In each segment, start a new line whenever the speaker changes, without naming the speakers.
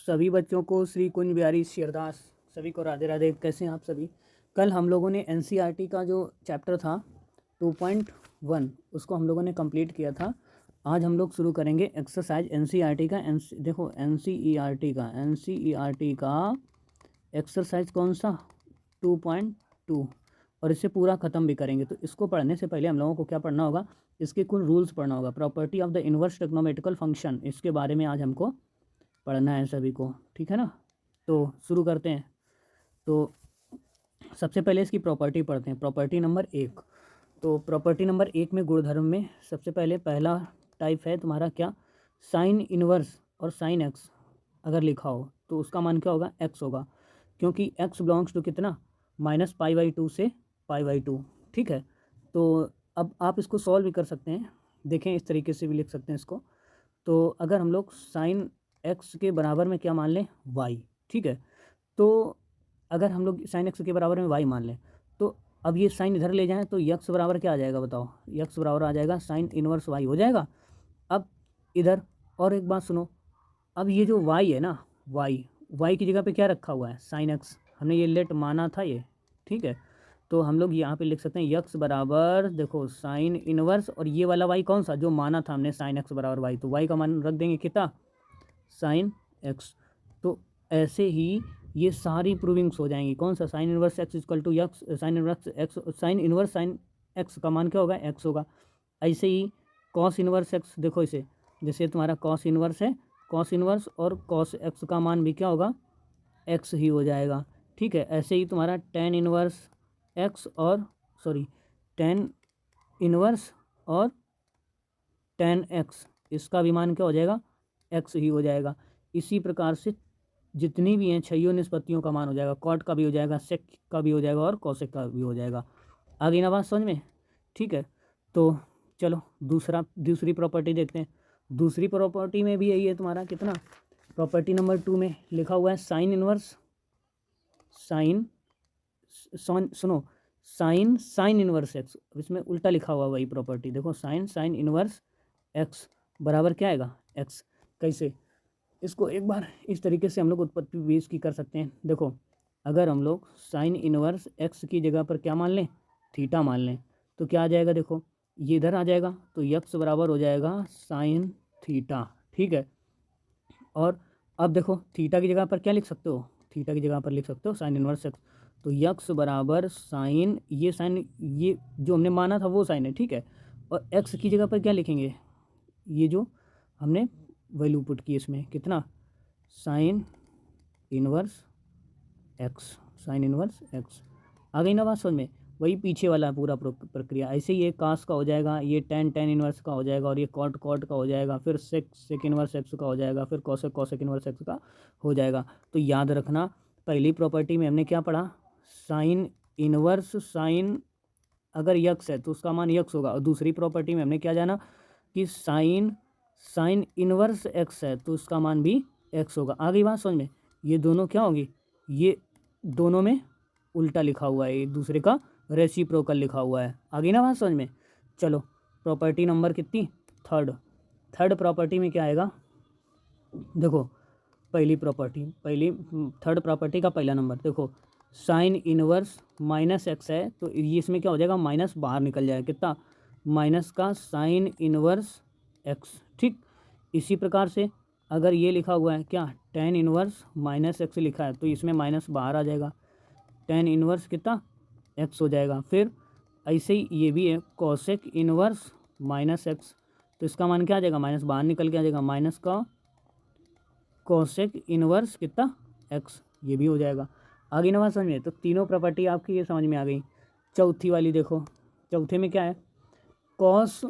सभी बच्चों को श्री कुंज बिहारी शेरदास सभी को राधे राधे। कैसे हैं आप सभी। कल हम लोगों ने एनसीईआरटी का जो चैप्टर था 2.1 उसको हम लोगों ने कंप्लीट किया था। आज हम लोग शुरू करेंगे एक्सरसाइज एनसीईआरटी का। देखो एनसीईआरटी का एक्सरसाइज कौन सा 2.2 और इसे पूरा ख़त्म भी करेंगे। तो इसको पढ़ने से पहले हम लोगों को क्या पढ़ना होगा, इसके कुछ रूल्स पढ़ना होगा। Property of the inverse trigonometrical function, इसके बारे में आज हमको पढ़ना है सभी को, ठीक है ना। तो शुरू करते हैं। तो सबसे पहले इसकी प्रॉपर्टी पढ़ते हैं, प्रॉपर्टी नंबर 1। तो प्रॉपर्टी नंबर 1 में गुणधर्म में सबसे पहले पहला टाइप है तुम्हारा क्या, साइन इनवर्स और साइन एक्स अगर लिखा हो तो उसका मान क्या होगा, एक्स होगा, क्योंकि एक्स बिलोंग्स टू कितना, -π/2 से π/2, ठीक है। तो अब आप इसको सॉल्व भी कर सकते हैं, देखें इस तरीके से भी लिख सकते हैं इसको। तो अगर हम लोग साइन एक्स के बराबर में क्या मान लें, वाई, ठीक है। तो अगर हम लोग साइन एक्स के बराबर में वाई मान लें तो अब ये साइन इधर ले जाएं तो यक्स बराबर क्या आ जाएगा, बताओ, यक्स बराबर आ जाएगा साइन इनवर्स वाई हो जाएगा। अब इधर और एक बात सुनो, अब ये जो वाई है ना, वाई की जगह पे क्या रखा हुआ है, साइन एक्स, हमने ये लेट माना था ये, ठीक है। तो हम लोग यहाँ पे लिख सकते हैं यक्स बराबर, देखो साइन इनवर्स, और ये वाला वाई कौन सा जो माना था हमने, साइन एक्स बराबर वाई, तो वाई का मान रख देंगे कितना, साइन एक्स। तो ऐसे ही ये सारी प्रूविंग्स हो जाएंगी। कौन सा, sine inverse x equal to x, sine inverse x, sine inverse sine x का मान क्या होगा, एक्स होगा। ऐसे ही कॉस इनवर्स एक्स, देखो इसे, जैसे तुम्हारा कॉस इनवर्स है, कॉस इनवर्स और कॉस एक्स का मान भी क्या होगा, एक्स ही हो जाएगा, ठीक है। ऐसे ही तुम्हारा टेन इनवर्स एक्स और टेन इनवर्स और टेन एक्स, इसका भी मान क्या हो जाएगा, एक्स ही हो जाएगा। इसी प्रकार से जितनी भी हैं छयों निष्पत्तियों का मान हो जाएगा, कॉट का भी हो जाएगा, सेक का भी हो जाएगा और कॉसेक का भी हो जाएगा। आगे ना बात समझ में, ठीक है। तो चलो दूसरी प्रॉपर्टी देखते हैं। दूसरी प्रॉपर्टी में भी यही है तुम्हारा कितना, प्रॉपर्टी नंबर 2 में लिखा हुआ है sign inverse sign inverse x, इसमें उल्टा लिखा हुआ वही प्रॉपर्टी, देखो साइन इनवर्स एक्स बराबर क्या आएगा, एक्स। कैसे, इसको एक बार इस तरीके से हम लोग उत्पत्ति बेस की कर सकते हैं। देखो अगर हम लोग साइन इनवर्स एक्स की जगह पर क्या मान लें, थीटा मान लें, तो क्या आ जाएगा, देखो ये इधर आ जाएगा, तो यक्स बराबर हो जाएगा साइन थीटा, ठीक है। और अब देखो थीटा की जगह पर क्या लिख सकते हो, थीटा की जगह पर लिख सकते हो साइन इनवर्स एक्स, तो यक्स बराबर साइन, ये साइन ये जो हमने माना था वो साइन है, ठीक है। और एक्स की जगह पर क्या लिखेंगे, ये जो हमने वैल्यू पुट की इसमें कितना, sine inverse x, sine inverse x. आ गई ना बात समझ में, वही पीछे वाला पूरा प्रक्रिया। ऐसे ही ये कास का हो जाएगा, ये टेन इनवर्स का हो जाएगा, और ये कॉट का हो जाएगा, फिर सेक इनवर्स एक्स का हो जाएगा, फिर कॉसेक इनवर्स एक्स का हो जाएगा। तो याद रखना पहली प्रॉपर्टी में हमने क्या पढ़ा, साइन इनवर्स साइन अगर यक्स है तो उसका मान यक्स होगा, और दूसरी प्रॉपर्टी में हमने क्या जाना कि साइन इनवर्स एक्स है तो उसका मान भी एक्स होगा। आ गई बात समझ में, ये दोनों क्या होगी, ये दोनों में उल्टा लिखा हुआ है, एक दूसरे का रेसिप्रोकल लिखा हुआ है। आ गई ना बात समझ में। चलो प्रॉपर्टी नंबर कितनी, थर्ड प्रॉपर्टी में क्या आएगा, देखो थर्ड प्रॉपर्टी का पहला नंबर, देखो साइन इनवर्स माइनस एक्स है तो ये इसमें क्या हो जाएगा, माइनस बाहर निकल जाएगा, कितना, माइनस का साइन इनवर्स एक्स, ठीक। इसी प्रकार से अगर ये लिखा हुआ है क्या, टेन इनवर्स माइनस एक्स लिखा है तो इसमें माइनस बाहर आ जाएगा, टेन इनवर्स कितना, एक्स हो जाएगा। फिर ऐसे ही ये भी है कॉसेक इनवर्स माइनस एक्स, तो इसका मान क्या आ जाएगा, माइनस बाहर निकल के आ जाएगा, माइनस का कॉसेक इनवर्स कितना, एक्स, ये भी हो जाएगा। आगे ना बात समझ में, तो तीनों प्रॉपर्टी आपकी ये समझ में आ गई। चौथी वाली देखो, चौथे में क्या है, कॉस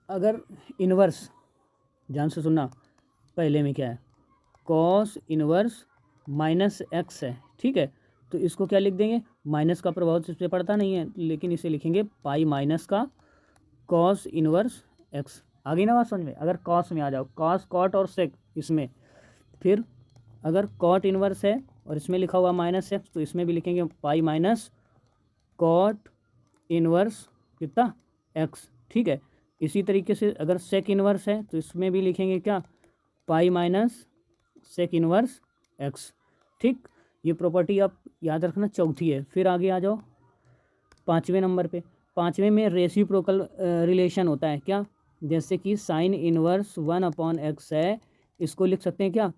अगर इनवर्स, ध्यान से सुनना, पहले में क्या है, कॉस इनवर्स माइनस एक्स है, ठीक है। तो इसको क्या लिख देंगे, माइनस का प्रभाव इस पर पड़ता नहीं है, लेकिन इसे लिखेंगे पाई माइनस का कॉस इनवर्स एक्स। आगे ना बात समझ में, अगर कॉस में आ जाओ, कॉस कॉट और सेक इसमें, फिर अगर कॉट इनवर्स है और इसमें लिखा हुआ माइनस एक्स तो इसमें भी लिखेंगे पाई माइनस कॉट इनवर्स कितना, एक्स, ठीक है। इसी तरीके से अगर सेक इनवर्स है तो इसमें भी लिखेंगे क्या, pi minus sec inverse x. ठीक, ये प्रॉपर्टी आप याद रखना, चौथी है। फिर आगे आ जाओ 5वें नंबर पे। 5वें में रेसिप्रोकल रिलेशन होता है क्या, जैसे कि साइन इनवर्स 1/x है, इसको लिख सकते हैं क्या,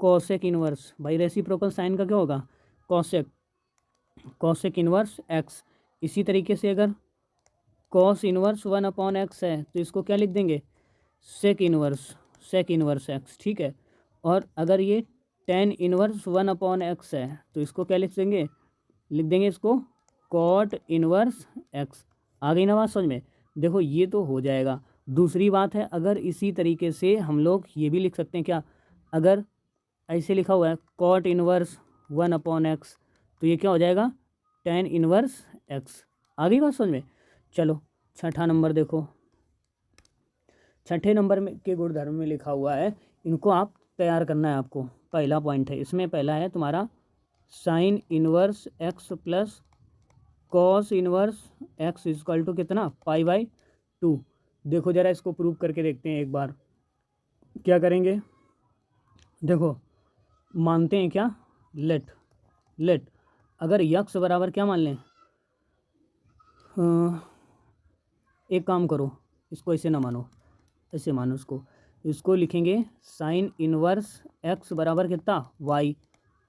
कॉसेक इनवर्स। भाई रेसिप्रोकल साइन का क्या होगा, कॉसेक, कॉसेक इनवर्स एक्स। इसी तरीके से अगर कॉस इनवर्स 1/x है तो इसको क्या लिख देंगे, sec inverse, sec inverse x. ठीक है, और अगर ये टेन इनवर्स 1/x है तो इसको क्या लिख देंगे, लिख देंगे इसको कॉट इनवर्स एक्स। आ गई ना बात समझ में। देखो ये तो हो जाएगा। दूसरी बात है, अगर इसी तरीके से हम लोग ये भी लिख सकते हैं क्या, अगर ऐसे लिखा हुआ है कॉट इनवर्स 1/x तो ये क्या हो जाएगा, टेन इनवर्स एक्स। आ गई बात समझ में। चलो छठा नंबर देखो। छठे नंबर में के गुणधर्म में लिखा हुआ है, इनको आप तैयार करना है आपको। पहला पॉइंट है इसमें, पहला है तुम्हारा sine inverse x plus cos inverse x equal to कितना, π/2। देखो जरा इसको प्रूव करके देखते हैं एक बार। क्या करेंगे, देखो मानते हैं क्या, लेट अगर यक्स बराबर क्या मान लें, एक काम करो, इसको ऐसे ना मानो, ऐसे मानो इसको लिखेंगे साइन इनवर्स एक्स बराबर कितना, वाई।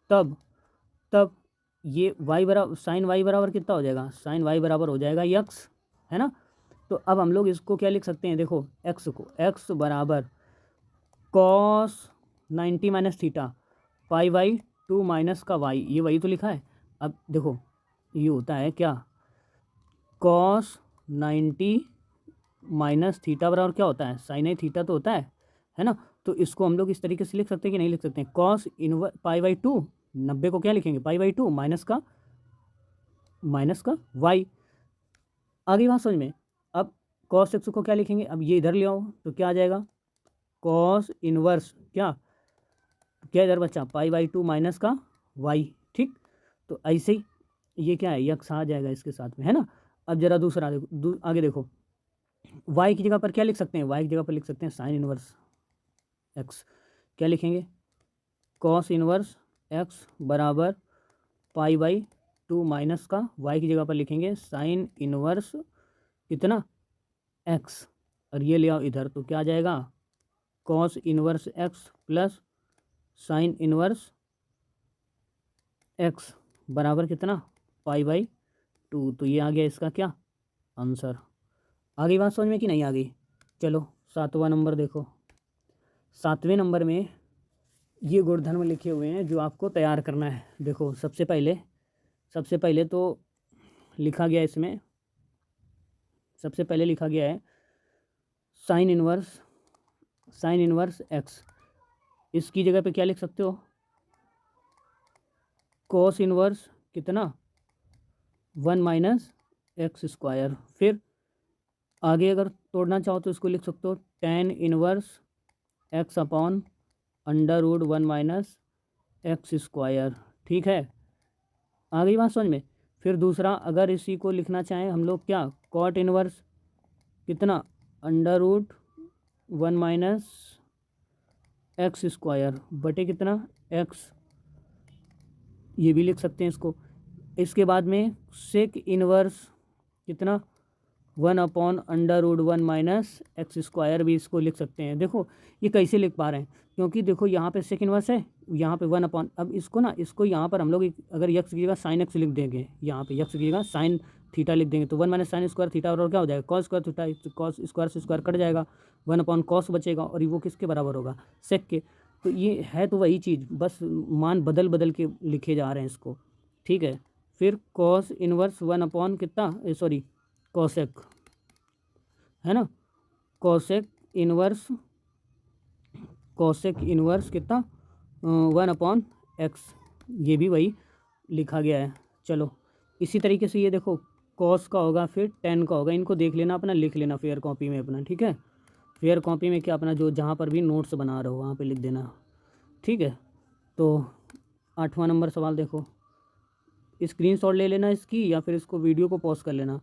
तब ये वाई बराबर, साइन वाई बराबर कितना हो जाएगा, साइन वाई बराबर हो जाएगा यक्स, है ना। तो अब हम लोग इसको क्या लिख सकते हैं, देखो एक्स को, एक्स बराबर कॉस 90 माइनस थीटा π/2 माइनस का वाई, ये वही तो लिखा है। अब देखो ये होता है क्या, कॉस 90 माइनस थीटा बराबर क्या होता है, साइन ए थीटा तो होता है ना। तो इसको हम लोग इस तरीके से लिख सकते हैं कि नहीं लिख सकते हैं, कॉस इनवर्स π/2, 90 को क्या लिखेंगे π/2 माइनस का वाई। आगे बात समझ में। अब कॉस एक्स को क्या लिखेंगे, अब ये इधर ले आओ तो क्या आ जाएगा, कॉस इनवर्स क्या इधर बचा π/2 माइनस का वाई। ठीक, तो ऐसे ही ये क्या है, यक्स आ जाएगा इसके साथ में, है ना। अब जरा दूसरा देखो, आगे देखो, वाई की जगह पर क्या लिख सकते हैं, वाई की जगह पर लिख सकते हैं साइन इनवर्स एक्स। क्या लिखेंगे, कॉस इनवर्स एक्स बराबर π/2 माइनस का वाई की जगह पर लिखेंगे साइन इनवर्स कितना, एक्स। और ये ले आओ इधर तो क्या आ जाएगा, cos inverse x plus sign inverse x बराबर कितना, π/2। तो ये आ गया इसका क्या आंसर। आगे बात समझ में कि नहीं आ गई। चलो 7वां नंबर देखो। 7वें नंबर में ये गुणधर्म लिखे हुए हैं जो आपको तैयार करना है। देखो सबसे पहले तो लिखा गया इसमें, सबसे पहले लिखा गया है साइन इनवर्स एक्स। इसकी जगह पे क्या लिख सकते हो, कॉस इनवर्स कितना 1 माइनस एक्स स्क्वायर। फिर आगे अगर तोड़ना चाहो तो इसको लिख सकते हो ten inverse x upon √1 minus x square. ठीक है, आ गई बात समझ में। फिर दूसरा, अगर इसी को लिखना चाहें हम लोग क्या, कॉट इनवर्स कितना √1 माइनस एक्स स्क्वायर बटे कितना एक्स, ये भी लिख सकते हैं इसको। इसके बाद में सेक इनवर्स कितना 1/√1 माइनस एक्स स्क्वायर भी इसको लिख सकते हैं। देखो ये कैसे लिख पा रहे हैं, क्योंकि देखो यहाँ पे सेक इनवर्स है, यहाँ पे 1/, अब इसको यहाँ पर हम लोग अगर यक्स की जगह साइन एक्स लिख देंगे, यहाँ पे यक्स की जगह साइन थीटा लिख देंगे तो 1 माइनस साइन स्क्वायर थीटा बराबर क्या हो जाएगा, cos square theta, cos square से स्क्वायर कट जाएगा, 1/cos बचेगा और वो किसके बराबर होगा, सेक के। तो ये है तो वही चीज़, बस मान बदल के लिखे जा रहे हैं इसको। ठीक है, फिर कॉस इनवर्स 1 कितना, सॉरी कॉसेक, है ना, कॉसेक इनवर्स कितना 1/x, ये भी वही लिखा गया है। चलो इसी तरीके से ये देखो कॉस का होगा, फिर टेन का होगा, इनको देख लेना अपना, लिख लेना फेयर कॉपी में अपना। ठीक है, फेयर कॉपी में क्या अपना जो जहाँ पर भी नोट्स बना रहे हो वहाँ पे लिख देना। ठीक है, तो 8वां नंबर सवाल देखो, स्क्रीनशॉट ले लेना इसकी या फिर इसको वीडियो को पॉज कर लेना।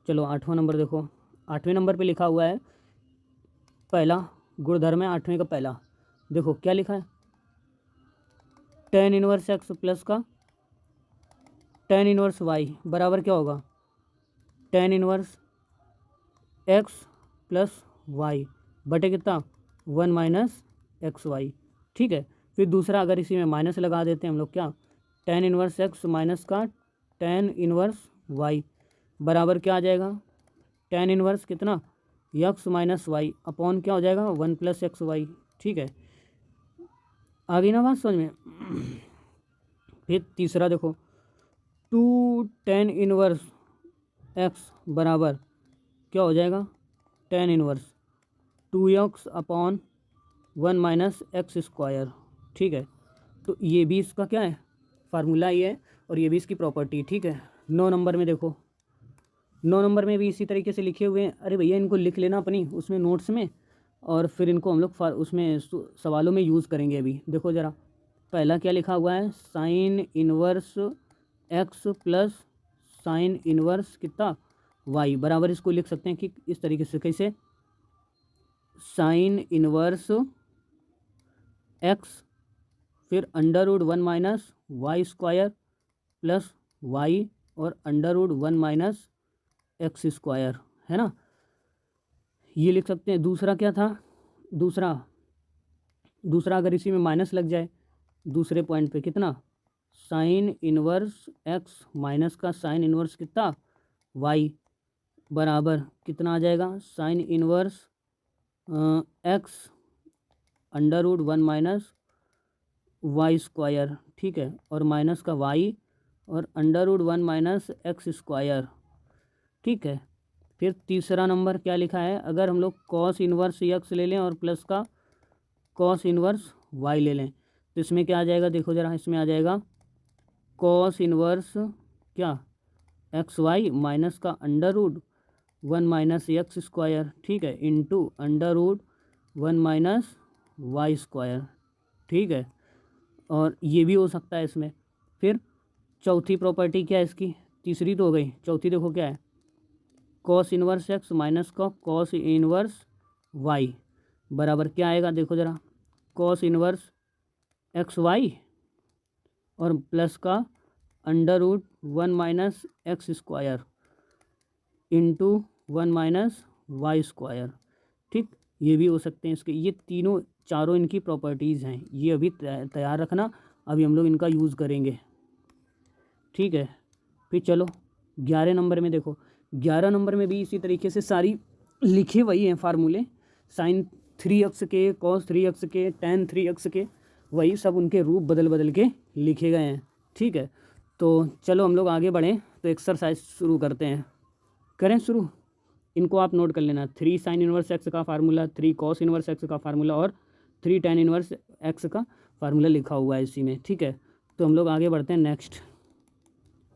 चलो 8वां नंबर देखो। 8वें नंबर पे लिखा हुआ है, पहला गुणधर्म है 8वें का पहला। देखो क्या लिखा है, टेन इनवर्स एक्स प्लस का टेन इनवर्स वाई बराबर क्या होगा, tan inverse x plus y बटे कितना, वन माइनस एक्स वाई। ठीक है, फिर दूसरा अगर इसी में माइनस लगा देते हैं हम लोग, क्या, टेन इनवर्स एक्स माइनस का टेन इनवर्स वाई बराबर क्या आ जाएगा, टेन इनवर्स कितना, एक्स माइनस वाई अपॉन क्या हो जाएगा, वन प्लस एक्स वाई। ठीक है, आ गई ना बात समझ में। फिर तीसरा देखो, टू टेन इनवर्स एक्स बराबर क्या हो जाएगा, tan inverse two x upon one minus x square. ठीक है, तो ये भी इसका क्या है, फार्मूला ही है और ये भी इसकी प्रॉपर्टी। ठीक है, 9 नंबर में देखो, 9 नंबर में भी इसी तरीके से लिखे हुए हैं। अरे भैया इनको लिख लेना अपनी उसमें नोट्स में, और फिर इनको हम लोग उसमें सवालों में यूज़ करेंगे। अभी देखो ज़रा, पहला क्या लिखा हुआ है, sign inverse x plus sign inverse कितना वाई बराबर, इसको लिख सकते हैं कि इस तरीके से, कैसे, साइन इनवर्स एक्स फिर under root one minus y square plus y और under root one minus x square, है ना, ये लिख सकते हैं। दूसरा क्या था, दूसरा अगर इसी में माइनस लग जाए दूसरे पॉइंट पे, कितना, साइन इनवर्स एक्स माइनस का साइन इनवर्स कितना वाई बराबर कितना आ जाएगा, sine inverse x under root one minus y square. ठीक है, और माइनस का वाई और under root one minus x square. ठीक है, फिर तीसरा नंबर क्या लिखा है, अगर हम लोग कॉस इनवर्स एक्स ले लें और प्लस का कॉस इनवर्स वाई ले लें, तो इसमें क्या आ जाएगा, देखो ज़रा, इसमें आ जाएगा कॉस इनवर्स क्या, एक्स वाई माइनस का under root one minus x square. ठीक है, into under root one minus y square. ठीक है, और ये भी हो सकता है इसमें। फिर चौथी प्रॉपर्टी क्या है इसकी, तीसरी तो हो गई, चौथी देखो क्या है, कॉस इनवर्स एक्स माइनस का कॉस इनवर्स वाई बराबर क्या आएगा, देखो ज़रा, कॉस इनवर्स एक्स वाई और प्लस का under root one minus x square into one minus y square. ठीक, ये भी हो सकते हैं इसके। ये तीनों चारों इनकी प्रॉपर्टीज़ हैं, ये अभी तैयार रखना, अभी हम लोग इनका यूज़ करेंगे। ठीक है, फिर चलो 11 नंबर में देखो, 11 नंबर में भी इसी तरीके से सारी लिखे वही हैं फार्मूले, साइन 3x के, कॉस 3x के, टेन 3x के, वही सब उनके रूप बदल बदल के लिखे गए हैं। ठीक है, तो चलो हम लोग आगे बढ़ें, तो एक्सरसाइज शुरू करते हैं, करें शुरू। इनको आप नोट कर लेना, 3 साइन इनवर्स एक्स का फार्मूला, 3 कॉस इनवर्स एक्स का फार्मूला और 3 टेन इनवर्स एक्स का फार्मूला लिखा हुआ है इसी में। ठीक है, तो हम लोग आगे बढ़ते हैं नेक्स्ट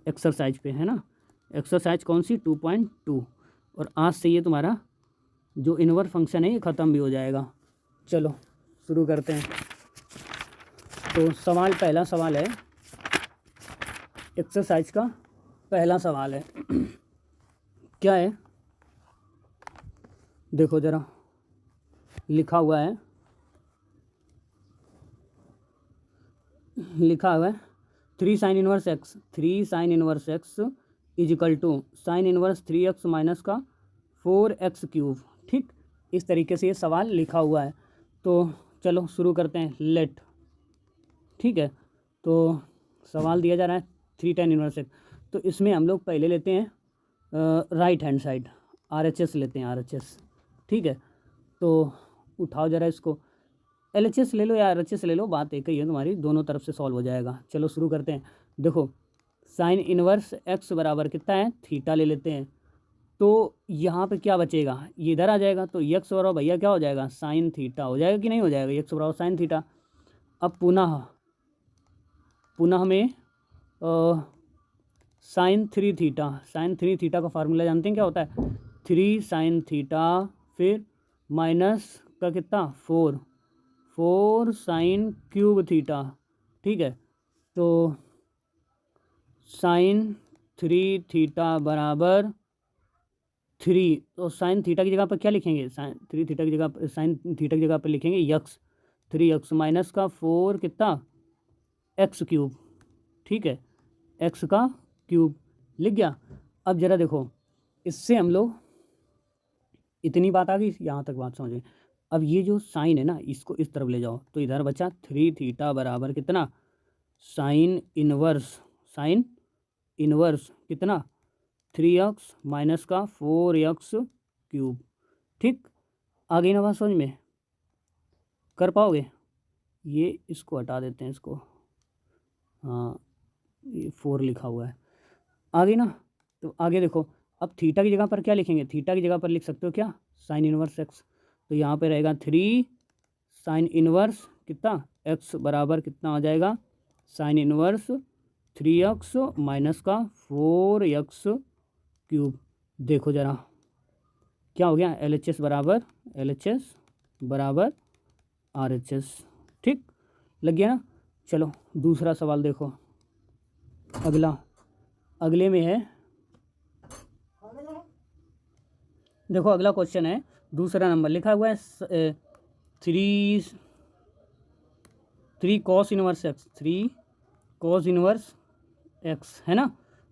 एक्सरसाइज पे, है ना। एक्सरसाइज कौन सी, 2.2, और आज से ये तुम्हारा जो इनवर्स फंक्शन है ये ख़त्म भी हो जाएगा। चलो शुरू करते हैं। तो पहला सवाल है, एक्सरसाइज का पहला सवाल है क्या है, देखो ज़रा, लिखा हुआ है 3 sine inverse x is equal to sine inverse 3x minus का 4x क्यूब। ठीक, इस तरीके से ये सवाल लिखा हुआ है। तो चलो शुरू करते हैं, लेट। ठीक है, तो सवाल दिया जा रहा है 3 टेन इनवर्स एक्स, तो इसमें हम लोग पहले लेते हैं राइट हैंड साइड, RHS लेते हैं, RHS। ठीक है, तो उठाओ ज़रा इसको, LHS ले लो या RHS ले लो, बात एक ही है तुम्हारी, दोनों तरफ से सॉल्व हो जाएगा। चलो शुरू करते हैं। देखो साइन इनवर्स एक्स बराबर कितना है, थीटा ले लेते हैं, तो यहाँ पे क्या बचेगा, ये इधर आ जाएगा, तो एक्स बराबर भैया क्या हो जाएगा, साइन थीटा हो जाएगा कि नहीं हो जाएगा, एक्स बराबर साइन थीटा। अब पुनः में साइन 3 थीटा का फार्मूला जानते हैं क्या होता है, 3 साइन थीटा फिर माइनस का कितना 4 साइन क्यूब थीटा। ठीक है, तो साइन 3 थीटा बराबर 3, तो साइन थीटा की जगह पर क्या लिखेंगे, साइन थीटा की जगह पर लिखेंगे यक्स, 3x माइनस का 4 कितना एक्स क्यूब, ठीक है, एक्स का क्यूब लिख गया। अब जरा देखो, इससे हम लोग इतनी बात आ गई, यहाँ तक बात समझे। अब ये जो साइन है ना, इसको इस तरफ ले जाओ, तो इधर बचा 3 थीटा बराबर कितना, साइन इनवर्स, साइन इनवर्स कितना, 3x माइनस का 4x क्यूब। ठीक, आ गई ना बात समझ में, कर पाओगे? ये इसको हटा देते हैं, इसको, हाँ ये 4 लिखा हुआ है, आ गई ना। तो आगे देखो, अब थीटा की जगह पर क्या लिखेंगे, थीटा की जगह पर लिख सकते हो क्या, साइन इनवर्स एक्स। तो यहाँ पे रहेगा 3 साइन इनवर्स कितना, एक्स बराबर कितना आ जाएगा, साइन इनवर्स 3x माइनस का 4x क्यूब। देखो जरा क्या हो गया, LHS बराबर RHS। ठीक, लग गया ना। चलो दूसरा सवाल देखो, अगले में है, देखो अगला क्वेश्चन है, दूसरा नंबर लिखा हुआ है 3 cos inverse x, 3 cos inverse x है ना,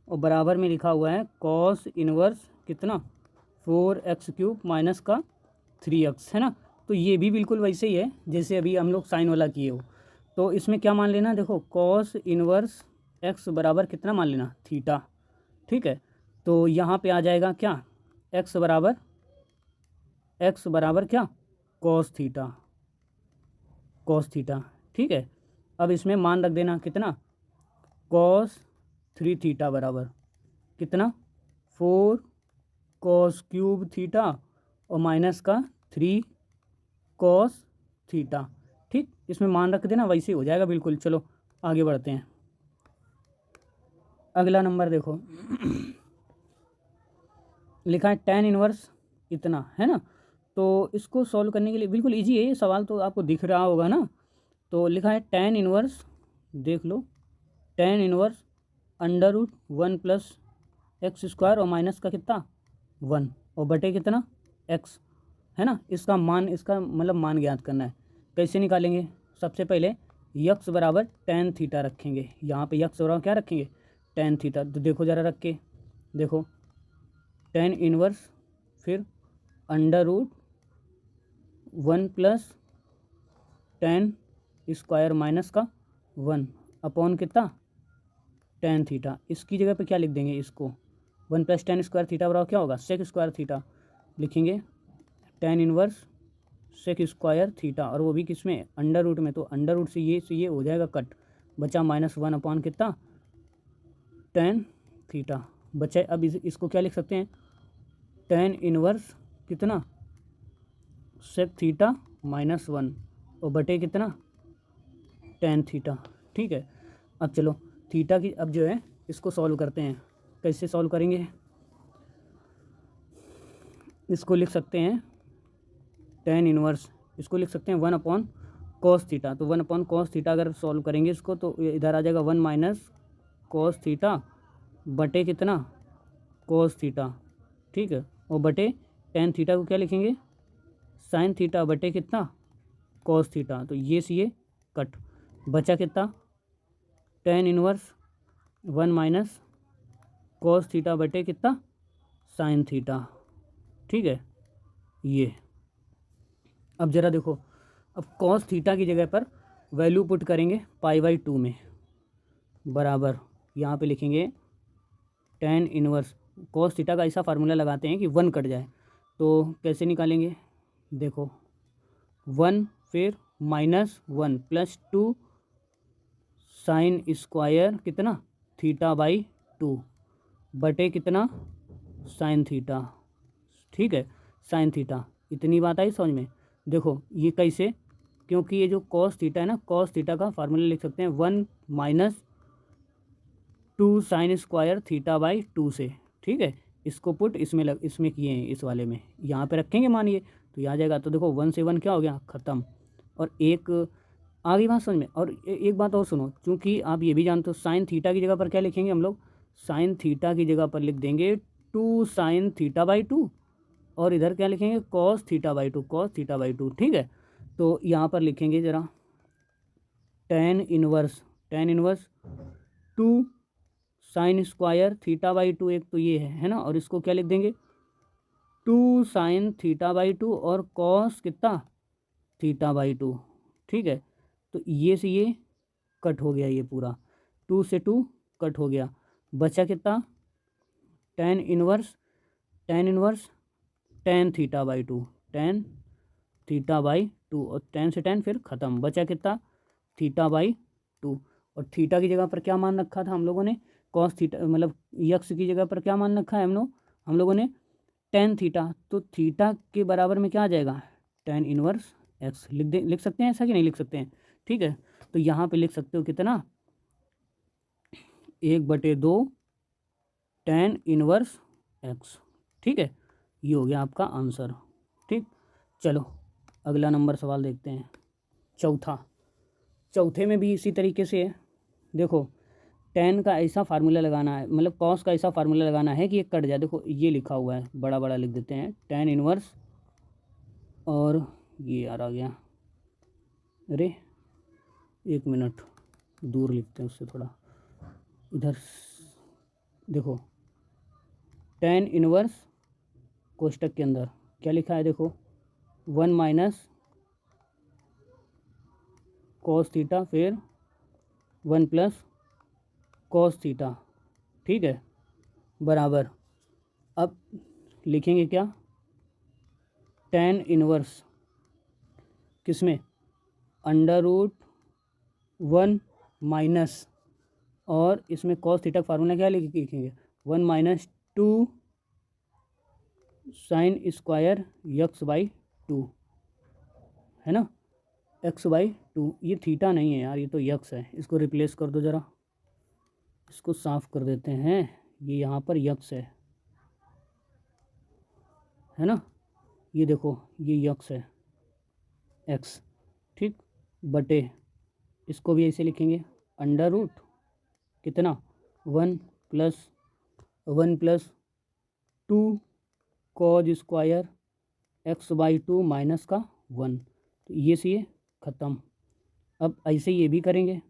और बराबर में लिखा हुआ है कॉस इनवर्स कितना, 4x क्यूब माइनस का 3x है ना। तो ये भी बिल्कुल वैसे ही है जैसे अभी हम लोग साइन वाला किए हो। तो इसमें क्या मान लेना, देखो कॉस इनवर्स एक्स बराबर कितना मान लेना, थीटा। ठीक है, तो यहाँ पे आ जाएगा क्या, एक्स बराबर क्या, कॉस थीटा। ठीक है, अब इसमें मान रख देना कितना, कॉस 3 थीटा बराबर कितना, 4 कॉस क्यूब थीटा और माइनस का 3 कॉस थीटा। ठीक, इसमें मान रख देना, वैसे हो जाएगा बिल्कुल। चलो आगे बढ़ते हैं, अगला नंबर देखो लिखा है tan इनवर्स इतना है ना। तो इसको सॉल्व करने के लिए बिल्कुल इजी है ये सवाल, तो आपको दिख रहा होगा ना। तो लिखा है tan इनवर्स, देख लो, tan inverse √1 plus x square और माइनस का कितना 1 और बटे कितना x है ना। इसका मान, इसका मतलब मान ज्ञात करना है। कैसे निकालेंगे, सबसे पहले यक्स बराबर tan थीटा रखेंगे, यहाँ पे यक्स बराबर क्या रखेंगे, tan थीटा। तो देखो ज़रा रख के देखो, tan इनवर्स फिर √1 प्लस tan स्क्वायर माइनस का 1 अपॉन कितना tan थीटा। इसकी जगह पे क्या लिख देंगे, इसको 1 प्लस tan स्क्वायर थीटा बराबर क्या होगा, सेक स्क्वायर थीटा लिखेंगे, tan inverse sec square theta, और वो भी किस में, अंडर रूट में। तो अंडर रूट से ये हो जाएगा कट, बचा -1 अपॉन कितना tan थीटा बचा। अब इसको क्या लिख सकते हैं, tan इनवर्स कितना सेक थीटा -1 और बटे कितना tan थीटा। ठीक है, अब चलो थीटा की, अब जो है इसको सॉल्व करते हैं। कैसे सॉल्व करेंगे, इसको लिख सकते हैं tan इनवर्स, इसको लिख सकते हैं 1 अपॉन कॉस थीटा। तो 1 अपॉन कॉस थीटा अगर सॉल्व करेंगे इसको, तो इधर आ जाएगा 1 माइनस कॉस थीटा बटे कितना कॉस थीटा। ठीक है, और बटे tan थीटा को क्या लिखेंगे, साइन थीटा बटे कितना कॉस थीटा। तो ये से ये कट, बचा कितना tan inverse 1 minus cos theta बटे कितना साइन थीटा। ठीक है, ये अब ज़रा देखो, अब कॉस थीटा की जगह पर वैल्यू पुट करेंगे π/2 में, बराबर यहाँ पे लिखेंगे tan इनवर्स कॉस थीटा का ऐसा फार्मूला लगाते हैं कि 1 कट जाए। तो कैसे निकालेंगे, देखो 1 फिर -1 प्लस 2 साइन स्क्वायर कितना θ/2 बटे कितना साइन थीटा। ठीक है, साइन थीटा, इतनी बात आई समझ में। देखो ये कैसे, क्योंकि ये जो कॉस थीटा है ना, कॉस थीटा का फार्मूला लिख सकते हैं 1 माइनस 2 साइन स्क्वायर θ/2 से। ठीक है, इसको पुट इसमें किए हैं, इस वाले में यहाँ पे रखेंगे मानिए, तो यहाँ जाएगा। तो देखो 1 से 1 क्या हो गया, ख़त्म। और एक आगे बात समझ में। और एक बात और सुनो, क्योंकि आप ये भी जानते हो साइन थीटा की जगह पर क्या लिखेंगे हम लोग, साइन थीटा की जगह पर लिख देंगे 2 साइन θ/2 और इधर क्या लिखेंगे कॉस θ/2। ठीक है, तो यहाँ पर लिखेंगे ज़रा tan tan inverse two sign square theta by two, एक तो ये है ना, और इसको क्या लिख देंगे 2 साइन थीटा बाई टू और कॉस कितना थीटा बाई टू। ठीक है, तो ये से ये कट हो गया, ये पूरा 2 से 2 कट हो गया, बचा कितना tan inverse tan theta by two, tan theta by two, और टेन से टेन फिर ख़त्म, बचा कितना थीटा बाई टू। और थीटा की जगह पर क्या मान रखा था हम लोगों ने, कॉस थीटा, मतलब यक्स की जगह पर क्या मान रखा है हम लोगों ने टेन थीटा, तो थीटा के बराबर में क्या आ जाएगा टेन इनवर्स एक्स। लिख सकते हैं ऐसा कि नहीं लिख सकते हैं। ठीक है, तो यहाँ पे लिख सकते हो कितना 1/2 टेन इनवर्स एक्स। ठीक है, ये हो गया आपका आंसर। ठीक, चलो अगला नंबर सवाल देखते हैं, चौथे में भी इसी तरीके से है। देखो टेन का ऐसा फार्मूला लगाना है, मतलब कॉस का ऐसा फार्मूला लगाना है कि ये कट जाए। देखो ये लिखा हुआ है, बड़ा बड़ा लिख देते हैं टेन इनवर्स, और ये यार आ गया, अरे एक मिनट दूर लिखते हैं उससे थोड़ा, इधर देखो टेन इनवर्स कोष्टक के अंदर क्या लिखा है, देखो 1 माइनस कॉस थीटा फिर 1 प्लस कॉस थीटा। ठीक है, बराबर, अब लिखेंगे क्या टेन इनवर्स किसमें √1 माइनस, और इसमें कॉस थीटा का फार्मूला क्या लिखेंगे 1 minus 2 sine square x by two, है ना, एक्स बाई टू। ये थीटा नहीं है यार, ये तो यक्स है, इसको रिप्लेस कर दो ज़रा, इसको साफ कर देते हैं, ये यहाँ पर यक्स है ना, ये देखो ये यक्स है एक्स। ठीक, बटे इसको भी ऐसे लिखेंगे √ कितना 1 plus 2 cause square x by two minus का 1, तो ये से ये ख़त्म। अब ऐसे ये भी करेंगे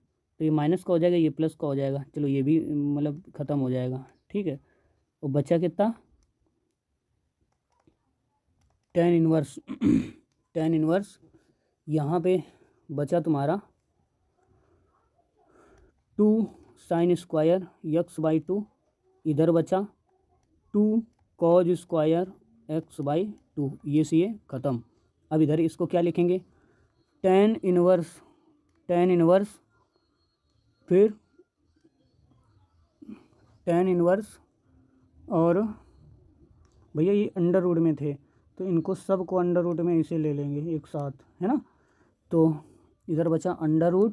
तो ये माइनस का हो जाएगा, ये प्लस का हो जाएगा, चलो ये भी मतलब ख़त्म हो जाएगा। ठीक है, और बचा कितना टेन इनवर्स टेन इनवर्स यहाँ पे बचा तुम्हारा 2 sine square x by two, इधर बचा 2 cause square x by two, ये से ये ख़त्म। अब इधर इसको क्या लिखेंगे टेन इनवर्स फिर टेन इनवर्स, और भैया ये √ में थे तो इनको सब को √ में इसे ले लेंगे एक साथ, है ना, तो इधर बचा √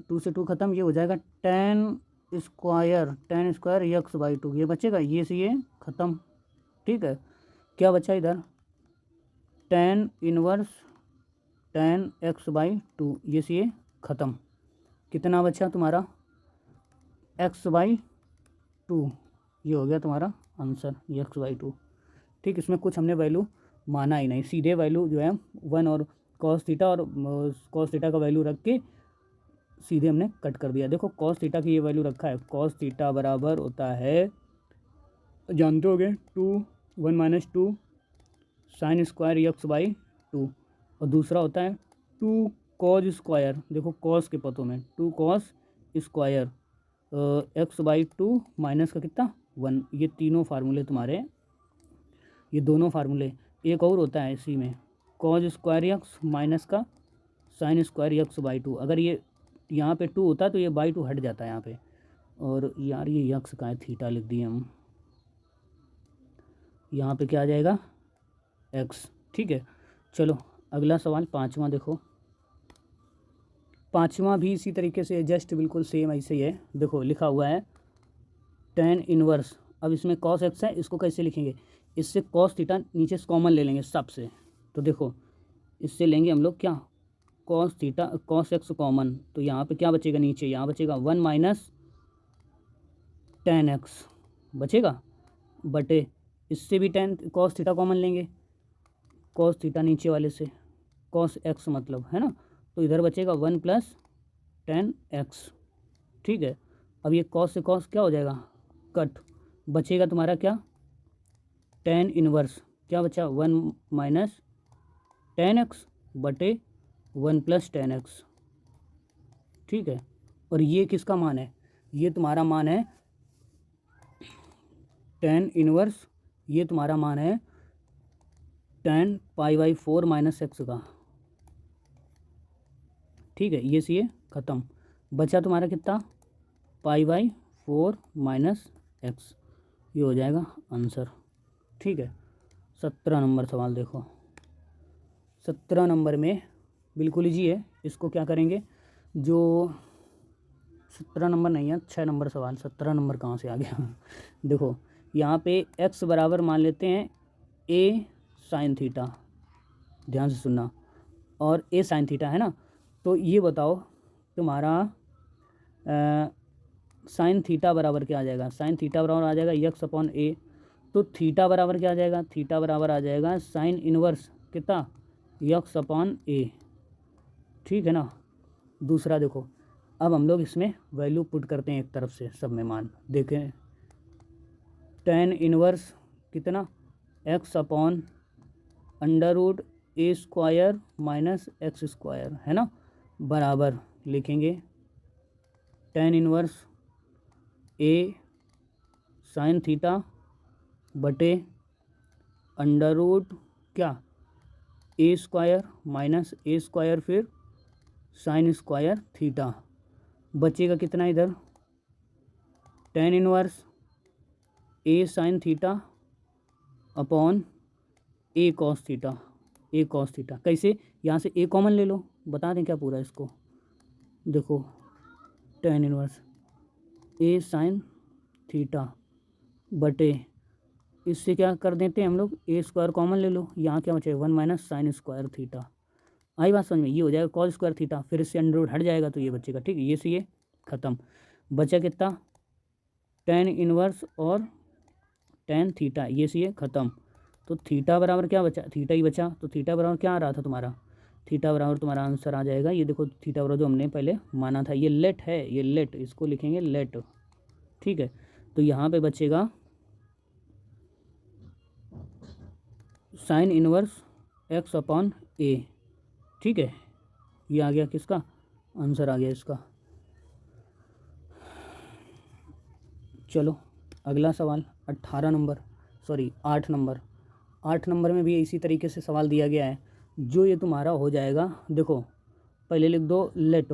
2 से 2 ख़त्म, ये हो जाएगा ten square x by two, ये बचेगा, ये से ये ख़त्म। ठीक है, क्या बचा इधर tan inverse tan x by two, ये से ये ख़त्म। कितना बचा तुम्हारा एक्स बाई टू, ये हो गया तुम्हारा आंसर एक्स बाई टू। ठीक, इसमें कुछ हमने वैल्यू माना ही नहीं, सीधे वैल्यू जो है 1 और कॉस थीटा और कॉस थीटा का वैल्यू रख के सीधे हमने कट कर दिया। देखो कॉस थीटा की ये वैल्यू रखा है, कॉस थीटा बराबर होता है जानते होगे 1 minus 2 sine square x by two, और दूसरा होता है 2 कॉज स्क्वायर, देखो कॉस के पतों में 2 cos square x by two minus का कितना 1। ये तीनों फार्मूले तुम्हारे, ये दोनों फार्मूले, एक और होता है इसी में कॉज स्क्वायर यक्स माइनस का sine square x by two. अगर ये यहाँ पे 2 होता तो ये बाई टू हट जाता है यहाँ पे, और यार ये यक्स का है, थीटा लिख दिए हम, यहाँ पे क्या आ जाएगा एक्स। ठीक है, चलो अगला सवाल पाँचवा, देखो पाँचवा भी इसी तरीके से जस्ट बिल्कुल सेम ऐसे ही है। देखो लिखा हुआ है टेन इनवर्स, अब इसमें कॉस एक्स है, इसको कैसे लिखेंगे, इससे कॉस थीटा नीचे से कॉमन ले लेंगे सबसे, तो देखो इससे लेंगे हम लोग क्या cos theta cos x common, तो यहाँ पे क्या बचेगा नीचे, यहाँ बचेगा 1 माइनस टेन एक्स बचेगा, बटे इससे भी टेन कॉस थीटा कॉमन लेंगे, कॉस थीटा नीचे वाले से कॉस एक्स मतलब, है ना, तो इधर बचेगा 1 प्लस टेन एक्स। ठीक है, अब ये कॉस से कॉस क्या हो जाएगा, कट, बचेगा तुम्हारा क्या, टेन इनवर्स, क्या बचा, वन माइनस टेन एक्स बटे वन प्लस टेन एक्स। ठीक है, और ये किसका मान है, ये तुम्हारा मान है टेन इनवर्स, ये तुम्हारा मान है ten pi by four minus x का। ठीक है, ये सी है ख़त्म, बचा तुम्हारा कितना, pi by four minus x, ये हो जाएगा आंसर। ठीक है, 17 नंबर सवाल देखो, 17 नंबर में बिल्कुल ईजी है, इसको क्या करेंगे, जो 17 नंबर नहीं है, 6 नंबर सवाल, 17 नंबर कहाँ से आ गया देखो यहाँ पे x बराबर मान लेते हैं a साइन थीटा, ध्यान से सुनना, और a साइन थीटा है ना, तो ये बताओ तुम्हारा साइन थीटा बराबर क्या आ जाएगा, साइन थीटा बराबर आ जाएगा यक्स अपॉन ए, तो थीटा बराबर क्या आ जाएगा, थीटा बराबर आ जाएगा साइन इनवर्स कितना, यक्स अपॉन ए। ठीक है ना, दूसरा देखो, अब हम लोग इसमें वैल्यू पुट करते हैं एक तरफ से, सब में मान देखें, टेन इनवर्स कितना, एक्स अपॉन अंडर रूट ए स्क्वायर माइनस एक्स स्क्वायर, है ना, बराबर लिखेंगे टेन इनवर्स ए साइन थीटा बटे अंडर रूट क्या, ए स्क्वायर माइनस ए स्क्वायर फिर साइन स्क्वायर थीटा, बचेगा कितना इधर, टेन इनवर्स ए साइन थीटा अपॉन ए कॉस थीटा, ए कॉस थीटा, कैसे, यहाँ से ए कॉमन ले लो, बता दें क्या पूरा इसको, देखो टेन इनवर्स ए साइन थीटा बटे, इससे क्या कर देते हैं हम लोग, ए स्क्वायर कॉमन ले लो, यहाँ क्या बचेगा, one minus sine square theta, आई बात समझ में, ये हो जाएगा कॉस स्क्वायर थीटा, फिर इससे अंडर रूट हट जाएगा तो ये बचेगा। ठीक है, ये से ये ख़त्म, बचा कितना, टेन इनवर्स और टेन थीटा, ये से ये ख़त्म, तो थीटा बराबर क्या बचा, थीटा ही बचा, तो थीटा बराबर क्या आ रहा था तुम्हारा, थीटा बराबर तुम्हारा आंसर आ जाएगा, ये देखो थीटा बराबर जो हमने पहले माना था, ये लेट है, ये लेट, इसको लिखेंगे लेट। ठीक है, तो यहाँ पे बचेगा साइन इनवर्स एक्स अपॉन ए। ठीक है, ये आ गया किसका आंसर, आ गया इसका। चलो अगला सवाल 18 नंबर, सॉरी 8 नंबर, 8 नंबर में भी इसी तरीके से सवाल दिया गया है, जो ये तुम्हारा हो जाएगा, देखो पहले लिख दो लेट,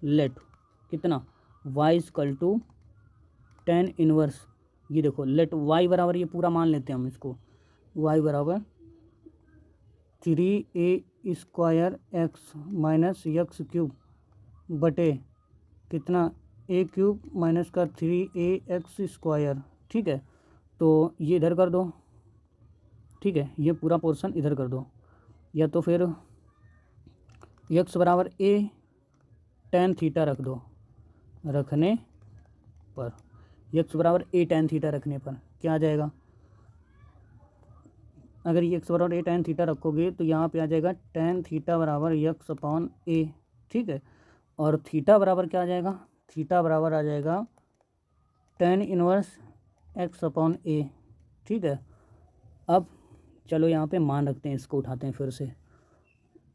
लेट कितना, y equal to tan inverse, ये देखो लेट वाई बराबर, ये पूरा मान लेते हैं हम इसको, वाई बराबर 3a square x minus x cube बटे कितना, ए क्यूब माइनस का 3ax स्क्वायर। ठीक है, तो ये इधर कर दो, ठीक है, ये पूरा पोर्शन इधर कर दो, या तो फिर x बराबर a टेन थीटा रख दो, रखने पर x बराबर a टेन थीटा रखने पर क्या आ जाएगा, अगर ये x बराबर a टेन थीटा रखोगे तो यहाँ पे आ जाएगा टेन थीटा बराबर x अपॉन a। ठीक है, और थीटा बराबर क्या आ जाएगा, थीटा बराबर आ जाएगा tan inverse x upon a। ठीक है, अब चलो यहाँ पे मान रखते हैं, इसको उठाते हैं फिर से,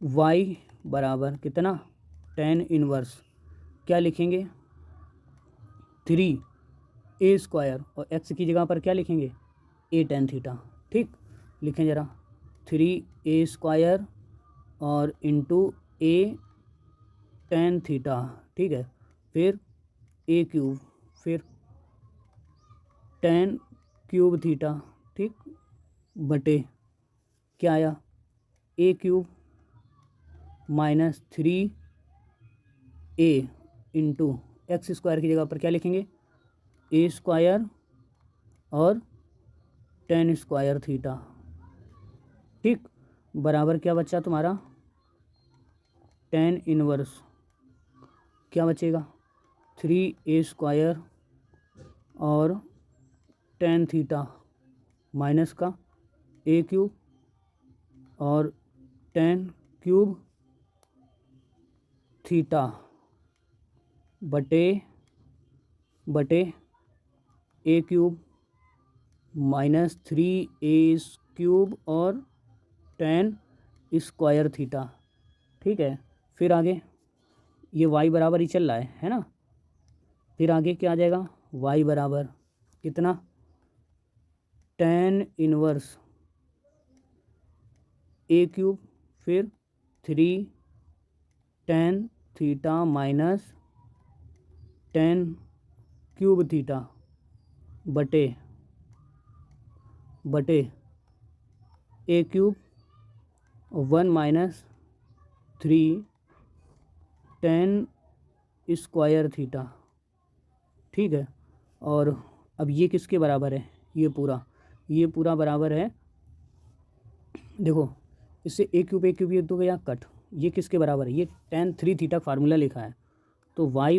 y बराबर कितना, टेन इनवर्स क्या लिखेंगे, 3a स्क्वायर, और x की जगह पर क्या लिखेंगे, a टेन थीटा। ठीक, लिखें ज़रा, 3a स्क्वायर और इंटू a टेन थीटा। ठीक है, फिर a क्यूब, फिर टेन क्यूब थीटा, ठीक, बटे क्या आया, a cube minus 3a into x square की जगह पर क्या लिखेंगे, a स्क्वायर और टेन स्क्वायर थीटा। ठीक, बराबर क्या बचा तुम्हारा, टेन इनवर्स क्या बचेगा, 3a स्क्वायर और टेन थीटा माइनस का a क्यूब और टेन क्यूब थीटा। बटे a cube minus 3a cube और tan स्क्वायर थीटा। ठीक है, फिर आगे ये y बराबर ही चल रहा है ना। फिर आगे क्या आ जाएगा, y बराबर कितना, tan इनवर्स ए क्यूब, फिर 3 tan theta minus tan cube theta बटे a cube 1 minus 3 tan square theta. ठीक है, और अब ये किसके बराबर है, ये पूरा बराबर है, देखो इससे ए क्यूब ये तो गया कट, ये किसके बराबर है, ये tan 3 थीटा फार्मूला लिखा है, तो y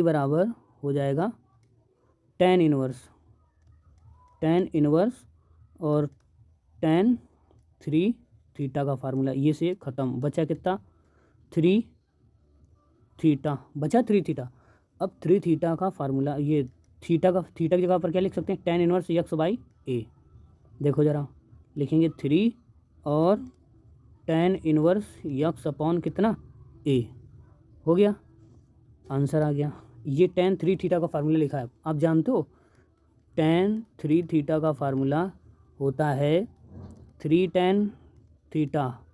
बराबर हो जाएगा tan इनवर्स और tan 3 थीटा का फार्मूला, ये से ख़त्म, बचा कितना 3 थीटा, बचा 3 थीटा। अब 3 थीटा का फार्मूला, ये थीटा की जगह पर क्या लिख सकते हैं, tan इनवर्स x बाई ए। देखो ज़रा, लिखेंगे 3 और tan इनवर्स x अपॉन कितना a, हो गया, आंसर आ गया। ये tan 3 थीटा का फार्मूला लिखा है, आप जानते हो tan 3 थीटा का फार्मूला होता है 3 tan थीटा,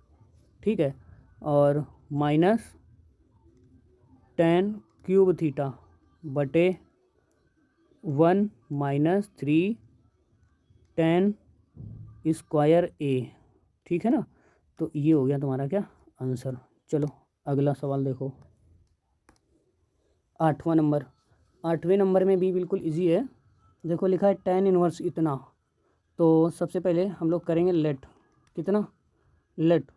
ठीक है, और माइनस tan क्यूब थीटा बटे 1 माइनस 3 tan स्क्वायर ए। ठीक है ना, तो ये हो गया तुम्हारा क्या आंसर। चलो अगला सवाल देखो, 8वां नंबर। 8वें नंबर में भी बिल्कुल इजी है, देखो लिखा है tan इनवर्स इतना, तो सबसे पहले हम लोग करेंगे लेट, कितना लेट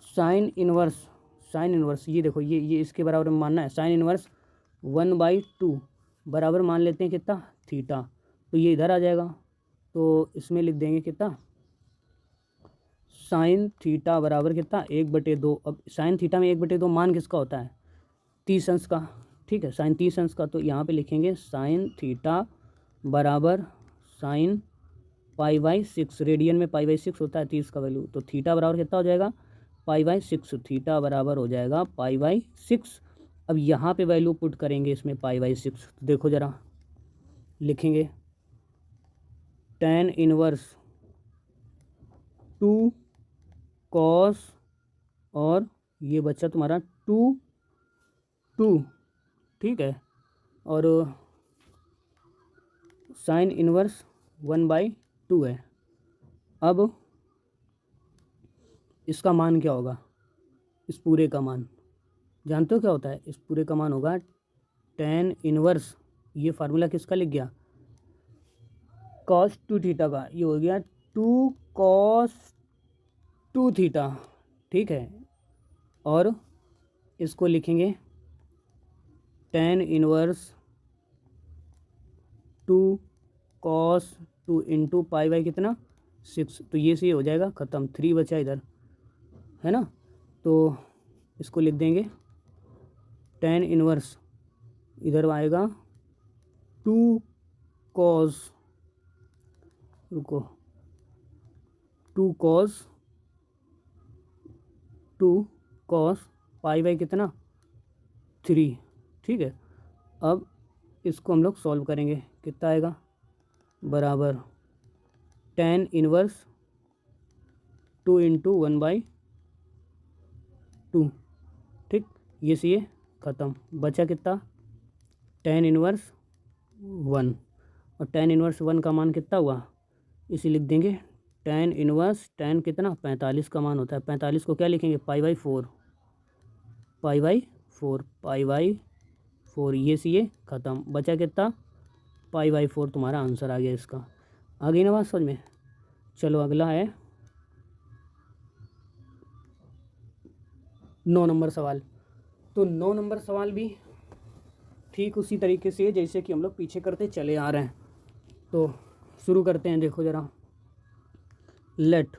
साइन इनवर्स, ये देखो ये इसके बराबर में मानना है, साइन इनवर्स 1/2 बराबर मान लेते हैं कितना थीटा, तो ये इधर आ जाएगा, तो इसमें लिख देंगे कितना साइन थीटा बराबर कितना 1/2। अब साइन थीटा में 1/2 मान किसका होता है, 30 अंश का, ठीक है, साइन 30 अंश का, तो यहाँ पे लिखेंगे साइन थीटा बराबर साइन π/6, रेडियन में π/6 होता है 30 का वैल्यू, तो थीटा बराबर कितना हो जाएगा π/6, थीटा बराबर हो जाएगा π/6। अब यहाँ पे वैल्यू पुट करेंगे इसमें π/6, देखो ज़रा, लिखेंगे tan इनवर्स 2 cos और ये बच्चा तुम्हारा 2, ठीक है, और साइन इनवर्स 1/2 है। अब इसका मान क्या होगा, इस पूरे का मान जानते हो क्या होता है, इस पूरे का मान होगा tan इनवर्स, ये फार्मूला किसका लिख गया cos 2 थीटा का, ये हो गया 2 cos 2 थीटा, ठीक है, और इसको लिखेंगे tan इनवर्स 2 cos 2 इंटू π/, कितना 6, तो ये से हो जाएगा ख़त्म, 3 बचा इधर, है ना, तो इसको लिख देंगे tan इनवर्स, इधर आएगा 2 cos, रुको 2 cos π/, कितना 3, ठीक है। अब इसको हम लोग सॉल्व करेंगे, कितना आएगा बराबर tan इनवर्स 2 इंटू 1/2, ठीक, ये से ये ख़त्म, बचा कितना tan इनवर्स 1, और tan इनवर्स 1 का मान कितना हुआ, इसे लिख देंगे tan इनवर्स, tan कितना 45 का मान होता है, 45 को क्या लिखेंगे π/4, ये से ये ख़त्म, बचा कितना π/4, तुम्हारा आंसर आ गया इसका। आ गई ना बात समझ में। चलो अगला है 9 नंबर सवाल। तो 9 नंबर सवाल भी ठीक उसी तरीके से जैसे कि हम लोग पीछे करते चले आ रहे हैं, तो शुरू करते हैं। देखो ज़रा, लेट,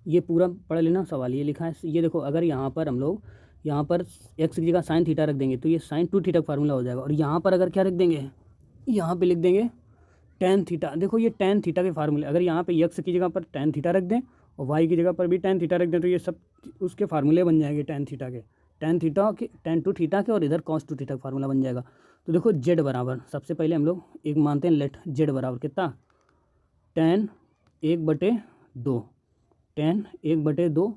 ये पूरा पढ़ लेना सवाल, ये लिखा है, ये देखो, अगर यहाँ पर हम लोग यहाँ पर एक्स की जगह साइन थीटा रख देंगे तो ये साइन 2 थीटा का फार्मूला हो जाएगा। और यहाँ पर अगर क्या रख देंगे, यहाँ पे लिख देंगे टेन थीटा। देखो ये टेन थीटा के फार्मूले, अगर यहाँ पे एक्स की जगह पर टेन थीटा रख दें और वाई की जगह पर भी टेन थीटा रख दें तो ये सब उसके फार्मूले बन जाएंगे टेन थीटा के, टेन थीटा के, टेन टू थीटा के, और इधर कॉस टू थीटा का फार्मूला बन जाएगा। तो देखो जेड बराबर, सबसे पहले हम लोग एक मानते हैं लेट जेड बराबर कितना, टेन 1/2, टेन 1/2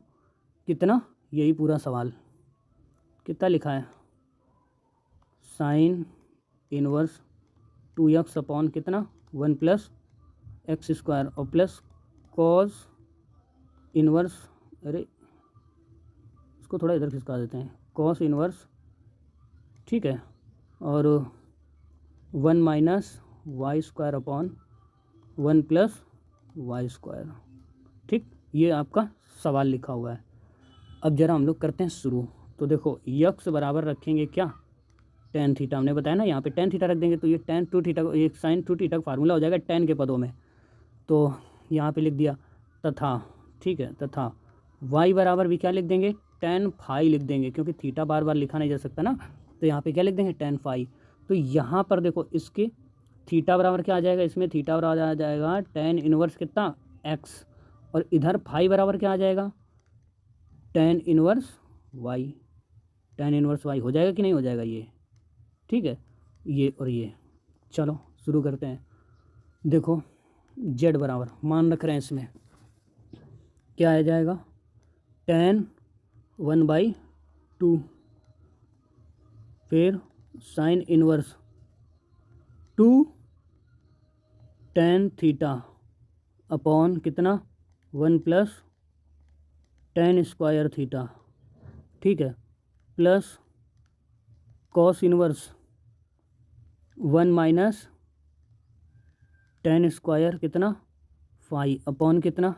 कितना, यही पूरा सवाल कितना लिखा है, साइन इनवर्स 2x अपॉन कितना 1 + x² और प्लस कॉस इनवर्स, अरे इसको थोड़ा इधर खिसका देते हैं, कॉस इनवर्स, ठीक है, और 1 - y² अपॉन 1 + y², ठीक। ये आपका सवाल लिखा हुआ है। अब जरा हम लोग करते हैं शुरू। तो देखो यक्स बराबर रखेंगे क्या, टेन थीटा, हमने बताया ना यहाँ पे टेन थीटा रख देंगे तो ये टेन टू थीटा, ये साइन 2 थीटा का फार्मूला हो जाएगा टेन के पदों में। तो यहाँ पे लिख दिया तथा, ठीक है, तथा y बराबर भी क्या लिख देंगे, टेन फाई लिख देंगे, क्योंकि थीटा बार बार लिखा नहीं जा सकता ना, तो यहाँ पे क्या लिख देंगे टेन फाई। तो यहाँ पर देखो इसके थीटा बराबर क्या आ जाएगा, इसमें थीटा बराबर आ जाएगा टेन इनवर्स कितना x, और इधर फाई बराबर क्या आ जाएगा, tan inverse y, tan inverse y हो जाएगा कि नहीं हो जाएगा ये, ठीक है, ये और ये। चलो शुरू करते हैं। देखो जेड बराबर मान रख रहे हैं, इसमें क्या आ जाएगा, टेन 1/2, फिर sine inverse 2 tan theta upon कितना 1 + tan² थीटा, ठीक है, प्लस कॉस इनवर्स 1 - tan² कितना फाई अपॉन कितना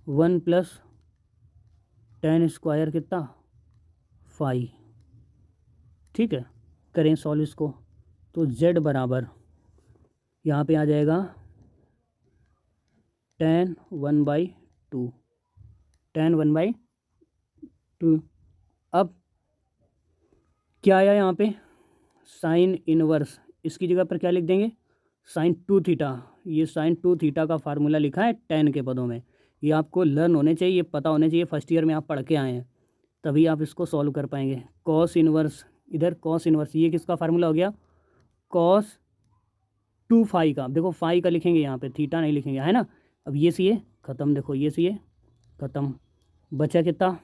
1 + tan² कितना फाई, ठीक है। करें सॉल्व इसको, तो z बराबर यहाँ पे आ जाएगा tan 1/2, tan 1/2। अब क्या आया यहाँ पे, साइन इनवर्स, इसकी जगह पर क्या लिख देंगे, साइन 2 थीटा। ये साइन 2 थीटा का फार्मूला लिखा है टेन के पदों में, ये आपको लर्न होने चाहिए, ये पता होने चाहिए, फर्स्ट ईयर में आप पढ़ के आए हैं, तभी आप इसको सॉल्व कर पाएंगे। कॉस इनवर्स, इधर कॉस इनवर्स, ये किसका फार्मूला हो गया, कॉस 2 फाई का। देखो फाई का लिखेंगे यहाँ पे, थीटा नहीं लिखेंगे, है ना। अब ये सी ख़त्म, देखो ये सी ख़त्म, बचा कितना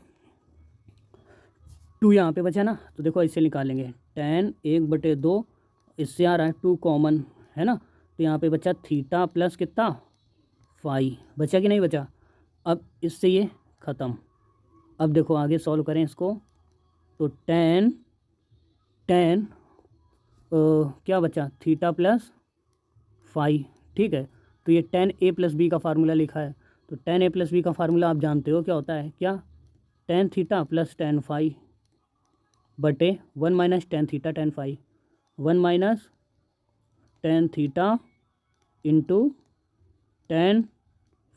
2 यहाँ पे बचा ना, तो देखो इससे निकालेंगे, टेन 1/2, इससे आ रहा है 2 कॉमन, है ना, तो यहाँ पे बचा थीटा प्लस कितना फाई, बचा कि नहीं बचा। अब इससे ये ख़त्म। अब देखो आगे सॉल्व करें इसको, तो टेन क्या बचा, थीटा प्लस फाई, ठीक है। तो ये टेन a + b का फार्मूला लिखा है, तो टेन a + b का फार्मूला आप जानते हो क्या होता है, क्या, tan theta plus tan phi बटे 1 - tan theta tan phi, 1 - tan theta into tan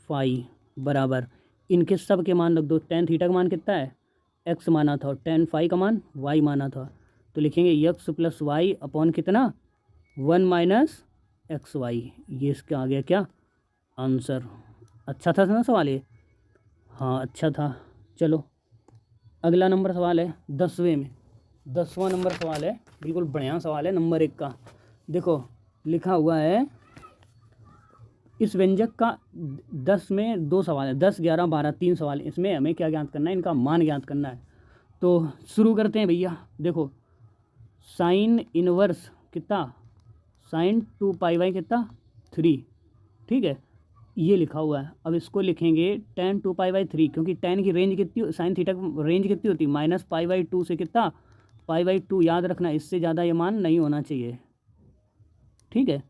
phi बराबर, इनके सब के मान रख दो। tan थीटा का मान कितना है, x माना था, और tan फाई का मान y माना था, तो लिखेंगे x + y अपॉन कितना 1 - xy, ये इसका आ गया क्या आंसर। अच्छा था ना सवाल ये, हाँ अच्छा था। चलो अगला नंबर सवाल है 10वें में, 10वां नंबर सवाल है, बिल्कुल बढ़िया सवाल है, नंबर 1 का। देखो लिखा हुआ है, इस व्यंजक का 10 में 2 सवाल है, 10, 11, 12 3 सवाल, इसमें हमें क्या ज्ञात करना है, इनका मान ज्ञात करना है। तो शुरू करते हैं भैया। देखो साइन इनवर्स कितना, साइन 2π/, कितना 3, ठीक है, ये लिखा हुआ है। अब इसको लिखेंगे tan 2π/3, क्योंकि tan की रेंज कितनी, साइन थीटा की रेंज कितनी होती है, -π/2 से कितना π/2, याद रखना, इससे ज़्यादा ये मान नहीं होना चाहिए, ठीक है।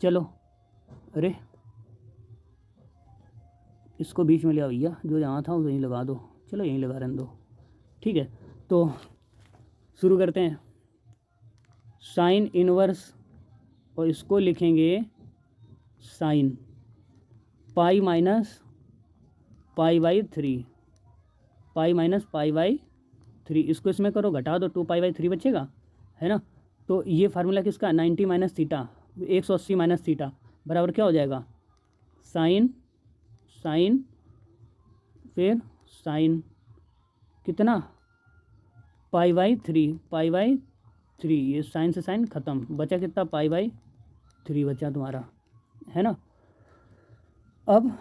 चलो अरे इसको बीच में ले आओ भैया, जो यहाँ था वहीं लगा दो, चलो यहीं लगा रहने दो, ठीक है। तो शुरू करते हैं, साइन इनवर्स, और इसको लिखेंगे साइन पाई - π/3, पाई - π/3, 3, इसको इसमें करो, घटा दो, 2π/3 बचेगा, है ना। तो ये फार्मूला किसका, 90 माइनस थीटा, 180 माइनस थीटा बराबर क्या हो जाएगा, साइन फिर साइन कितना, π/3, ये साइन से साइन खत्म, बचा कितना, π/3 बचा तुम्हारा, है ना। अब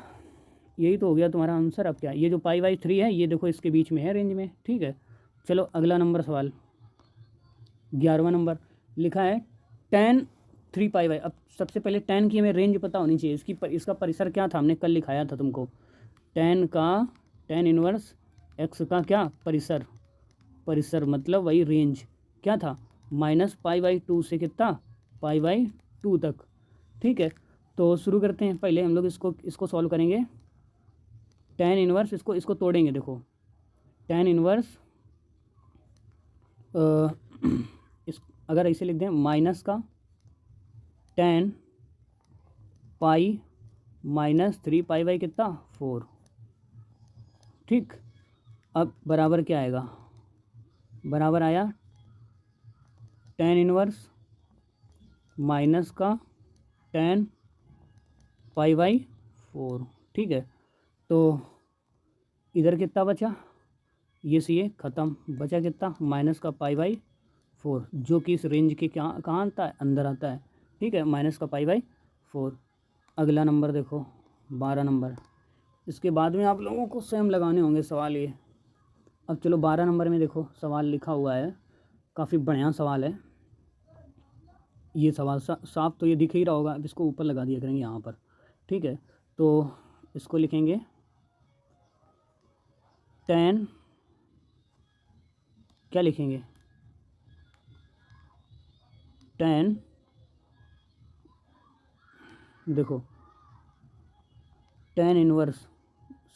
यही तो हो गया तुम्हारा आंसर। अब क्या, ये जो π/3 है ये देखो इसके बीच में है, रेंज में, ठीक है। चलो अगला नंबर सवाल, 11वां नंबर लिखा है tan 3π/। अब सबसे पहले tan की हमें रेंज पता होनी चाहिए, इसका परिसर क्या था, हमने कल लिखाया था तुमको, tan इनवर्स x का क्या परिसर मतलब वही रेंज क्या था, -π/2 से कितना, π/2 तक, ठीक है। तो शुरू करते हैं, पहले हम लोग इसको सॉल्व करेंगे। tan इनवर्स, इसको तोड़ेंगे, देखो tan इनवर्स अगर ऐसे लिख दें, माइनस का tan पाई -3π/, कितना, 4, ठीक। अब बराबर क्या आएगा, बराबर आया tan इनवर्स माइनस का tan π/4, ठीक है। तो इधर कितना बचा, ये सी ख़त्म, बचा कितना, माइनस का π/4, जो कि इस रेंज के कहाँ आता है, अंदर आता है, ठीक है, माइनस का π/4। अगला नंबर देखो 12 नंबर, इसके बाद में आप लोगों को स्वयं लगाने होंगे सवाल ये। अब चलो 12 नंबर में देखो सवाल लिखा हुआ है, काफ़ी बढ़िया सवाल है ये सवाल, साफ तो ये दिख ही रहा होगा। अब इसको ऊपर लगा दिया करेंगे यहाँ पर, ठीक है। तो इसको लिखेंगे tan, क्या लिखेंगे, tan, देखो tan इनवर्स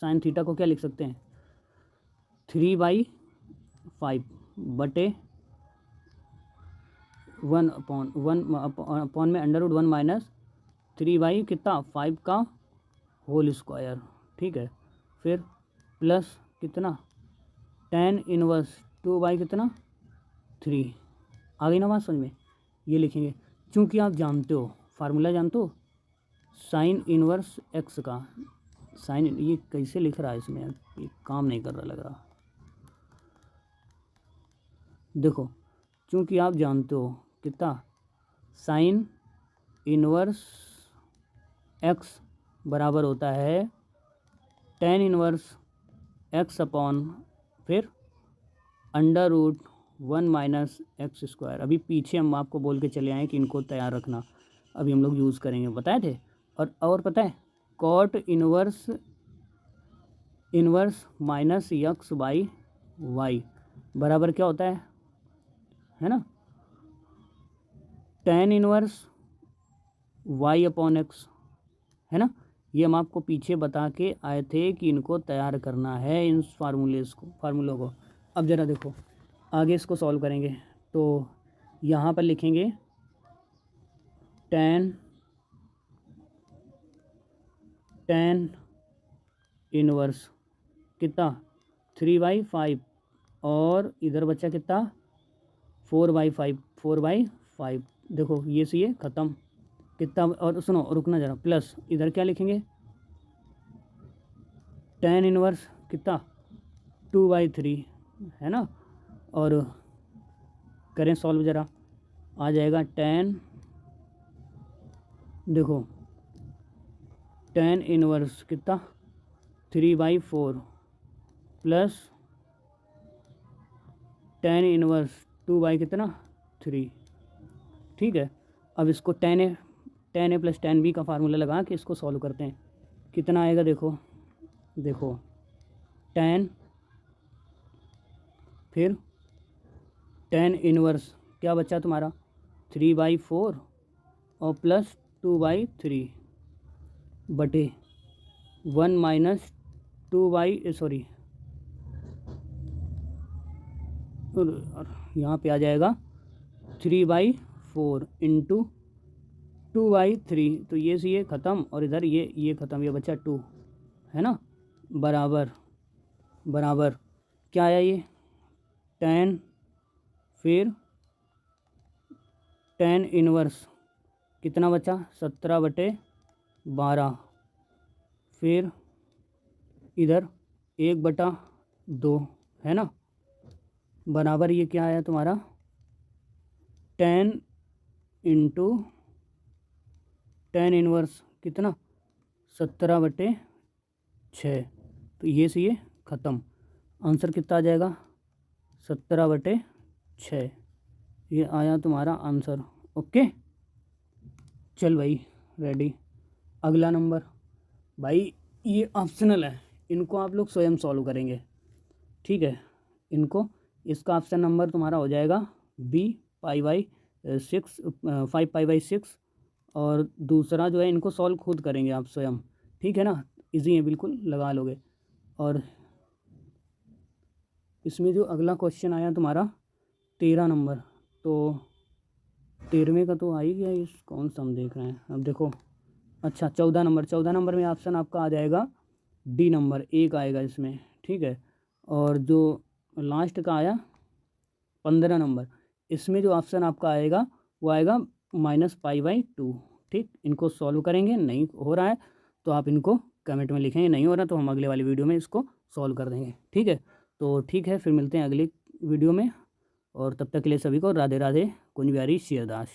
साइन थीटा को क्या लिख सकते हैं, 3/5 बटे 1/1 में √1 माइनस 3/, कितना, 5 का होल स्क्वायर, ठीक है। फिर प्लस कितना, tan इनवर्स 2/, कितना, 3। आ गई ना बात समझ में, ये लिखेंगे। चूँकि आप जानते हो, फार्मूला जानते हो साइन इनवर्स x का, साइन, ये कैसे लिख रहा है इसमें, ये काम नहीं कर रहा लग रहा, देखो चूँकि आप जानते हो कितना, साइन इनवर्स x बराबर होता है tan इनवर्स x अपॉन फिर √1 माइनस x²। अभी पीछे हम आपको बोल के चले आए कि इनको तैयार रखना, अभी हम लोग यूज़ करेंगे, बताए थे। और पता है कॉट इनवर्स माइनस x/y बराबर क्या होता है ना, tan inverse y upon x, है ना। ये हम आपको पीछे बता के आए थे कि इनको तैयार करना है, इन फार्मूलों को। अब ज़रा देखो आगे इसको सॉल्व करेंगे, तो यहाँ पर लिखेंगे tan इनवर्स कितना, 3/5 और इधर बच्चा कितना, 4/5। देखो ये सी है ख़त्म, कितना, और सुनो रुकना ज़रा, प्लस इधर क्या लिखेंगे, tan इनवर्स कितना, 2/3, है ना। और करें सॉल्व ज़रा, आ जाएगा tan, देखो tan इनवर्स कितना, 3/4 प्लस tan इनवर्स 2/, कितना, 3, ठीक है। अब इसको tan a plus tan b का फार्मूला लगा के इसको सॉल्व करते हैं, कितना आएगा, देखो tan, फिर tan इनवर्स क्या बचा तुम्हारा, 3/4 और प्लस 2/3 बटे 1 माइनस 2/, सॉरी यहाँ पे आ जाएगा 3/4 इंटू 2/3, तो ये सी ये ख़त्म, और इधर ये ख़त्म, ये बचा 2, है ना, बराबर क्या आया, ये 10, फिर 10 इनवर्स कितना बचा 17/12, फिर इधर 1/2 है ना, बराबर ये क्या आया तुम्हारा 10 इंटू 10 इनवर्स कितना 17/6। तो ये से ये ख़त्म, आंसर कितना आ जाएगा 17/6, ये आया तुम्हारा आंसर। ओके चल भाई रेडी। अगला नंबर भाई ये ऑप्शनल है, इनको आप लोग स्वयं सॉल्व करेंगे, ठीक है। इनको इसका ऑप्शन नंबर तुम्हारा हो जाएगा बी π/6 5π/6, और दूसरा जो है इनको सॉल्व खुद करेंगे आप स्वयं, ठीक है ना, इजी है बिल्कुल, लगा लोगे। और इसमें जो अगला क्वेश्चन आया तुम्हारा 13 नंबर, तो 13वें का तो आ ही गया, इस कौन सा हम देख रहे हैं अब देखो। अच्छा 14 नंबर में ऑप्शन आपका आ जाएगा डी नंबर, 1 आएगा इसमें, ठीक है। और जो लास्ट का आया 15 नंबर, इसमें जो ऑप्शन आपका आएगा वो आएगा -π/2, ठीक। इनको सॉल्व करेंगे, नहीं हो रहा है तो आप इनको कमेंट में लिखेंगे, नहीं हो रहा तो हम अगले वाली वीडियो में इसको सॉल्व कर देंगे, ठीक है। तो ठीक है, फिर मिलते हैं अगली वीडियो में, और तब तक के लिए सभी को राधे राधे, कुंज बिहारी शिवदास।